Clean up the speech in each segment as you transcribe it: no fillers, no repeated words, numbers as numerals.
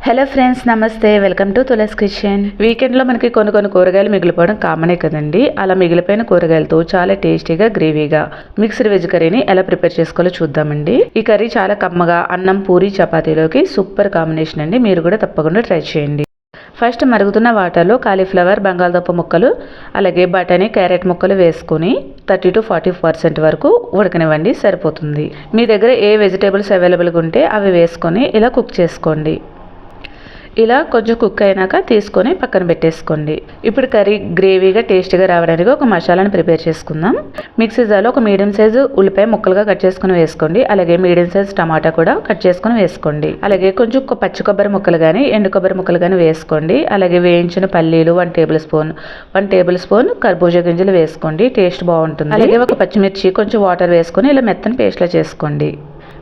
Hello friends, నమస్తే. Welcome to Tulas kitchen. వీకెండ్లో మనకి కొన్ని కూరగాయలు మిగిలిపోవడం కామనే కదండి. అలా మిగిలిపోయిన కూరగాయలతో చాలా టేస్టీగా గ్రేవీగా మిక్స్డ్ వెజ్ కర్రీని ఎలా ప్రిపేర్ చేసుకోవాలో చూద్దామండి. ఈ కర్రీ చాలా కమ్మగా అన్నం, పూరి, చపాతీలోకి సూపర్ కాంబినేషన్ అండి. మీరు కూడా తప్పకుండా ట్రై చేయండి. ఫస్ట్ మరుగుతున్న వాటర్లో కాలీఫ్లవర్, బంగాళదుంప ముక్కలు, అలాగే బఠానీ, క్యారెట్ ముక్కలు వేసుకొని 30 to 40% వరకు ఉడకనివ్వండి, సరిపోతుంది. మీ దగ్గర ఏ వెజిటేబుల్స్ అవైలబుల్గా ఉంటే అవి వేసుకొని ఇలా కుక్ చేసుకోండి. ఇలా కొంచెం కుక్ అయినాక తీసుకొని పక్కన పెట్టేసుకోండి. ఇప్పుడు కర్రీ గ్రేవీగా టేస్టీగా రావడానికి ఒక మసాలాను ప్రిపేర్ చేసుకుందాం. మిక్సీ జార్లో ఒక మీడియం సైజు ఉల్లిపాయ ముక్కలుగా కట్ చేసుకుని వేసుకోండి. అలాగే మీడియం సైజు టమాటా కూడా కట్ చేసుకుని వేసుకోండి. అలాగే కొంచెం పచ్చి కొబ్బరి ముక్కలు కానీ ఎండు కొబ్బరి ముక్కలు కానీ వేసుకోండి. అలాగే వేయించిన పల్లీలు 1 టేబుల్ స్పూన్ కర్బూజా గింజలు వేసుకోండి. టేస్ట్ బాగుంటుంది. అలాగే ఒక పచ్చిమిర్చి, కొంచెం వాటర్ వేసుకొని ఇలా మెత్తని పేస్ట్లా చేసుకోండి.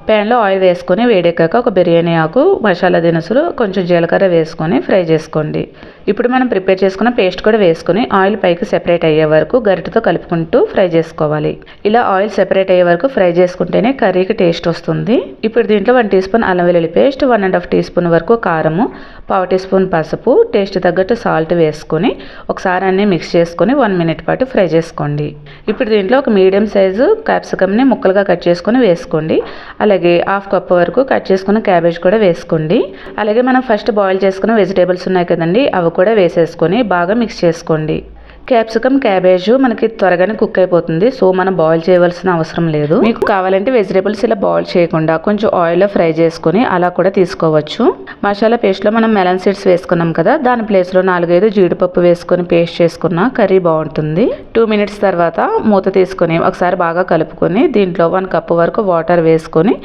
ప్యాన్లో ఆయిల్ వేసుకొని వేడెక్కాక ఒక బిర్యానీ ఆకు, మసాలా దినుసులు, కొంచెం జీలకర్ర వేసుకొని ఫ్రై చేసుకోండి. ఇప్పుడు మనం ప్రిపేర్ చేసుకున్న పేస్ట్ కూడా వేసుకొని ఆయిల్ పైకి సెపరేట్ అయ్యే వరకు గరిటెతో కలుపుకుంటూ ఫ్రై చేసుకోవాలి. ఇలా ఆయిల్ సెపరేట్ అయ్యే వరకు ఫ్రై చేసుకుంటేనే కర్రీకి టేస్ట్ వస్తుంది. ఇప్పుడు దీంట్లో 1 టీ స్పూన్ అల్లం వెల్లుల్లి పేస్ట్, 1.5 టీ స్పూన్ వరకు కారము, 1/2 టీ స్పూన్ పసుపు, టేస్ట్ తగ్గట్టు సాల్ట్ వేసుకొని ఒకసారి అన్నీ మిక్స్ చేసుకొని 1 మినిట్ పాటు ఫ్రై చేసుకోండి. ఇప్పుడు దీంట్లో ఒక మీడియం సైజు క్యాప్సికమ్ని ముక్కలుగా కట్ చేసుకొని వేసుకోండి. అలాగే 1/2 కప్ వరకు కట్ చేసుకున్న క్యాబేజ్ కూడా వేసుకోండి. అలాగే మనం ఫస్ట్ బాయిల్ చేసుకున్న వెజిటేబుల్స్ ఉన్నాయి కదండి, అవి కూడా వేసేసుకొని బాగా మిక్స్ చేసుకోండి. క్యాప్సికమ్, క్యాబేజ్ మనకి త్వరగానే కుక్ అయిపోతుంది. సో మనం బాయిల్ చేయవలసిన అవసరం లేదు. మీకు కావాలంటే వెజిటేబుల్స్ ఇలా బాయిల్ చేయకుండా కొంచెం ఆయిల్లో ఫ్రై చేసుకొని అలా కూడా తీసుకోవచ్చు. మసాలా పేస్ట్లో మనం మెలన్ సీడ్స్ వేసుకున్నాం కదా, దాని ప్లేస్లో 4-5 జీడిపప్పు వేసుకొని పేస్ట్ చేసుకున్న కర్రీ బాగుంటుంది. 2 మినిట్స్ తర్వాత మూత తీసుకొని ఒకసారి బాగా కలుపుకొని దీంట్లో 1 కప్ వరకు వాటర్ వేసుకొని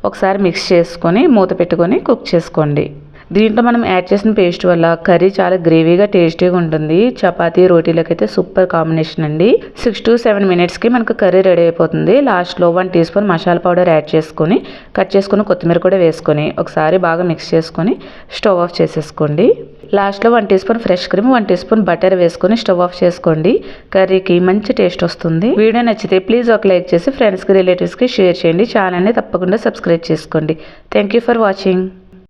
ఒకసారి మిక్స్ చేసుకొని మూత పెట్టుకొని కుక్ చేసుకోండి. దీంట్లో మనం యాడ్ చేసిన పేస్ట్ వల్ల కర్రీ చాలా గ్రేవీగా టేస్టీగా ఉంటుంది. చపాతీ, రోటీలకు అయితే సూపర్ కాంబినేషన్ అండి. 6 to 7 మినిట్స్కి మనకు కర్రీ రెడీ అయిపోతుంది. లాస్ట్లో 1 teaspoon masala powder add చేసుకొని కట్ చేసుకుని కొత్తిమీర కూడా వేసుకొని ఒకసారి బాగా మిక్స్ చేసుకొని స్టవ్ ఆఫ్ చేసేసుకోండి. లాస్ట్లో 1 teaspoon fresh cream, 1 teaspoon butter వేసుకొని స్టవ్ ఆఫ్ చేసుకోండి. కర్రీకి మంచి టేస్ట్ వస్తుంది. వీడియో నచ్చితే ప్లీజ్ ఒక లైక్ చేసి ఫ్రెండ్స్కి, రిలేటివ్స్కి షేర్ చేయండి. ఛానల్ని తప్పకుండా సబ్స్క్రైబ్ చేసుకోండి. Thank you for watching.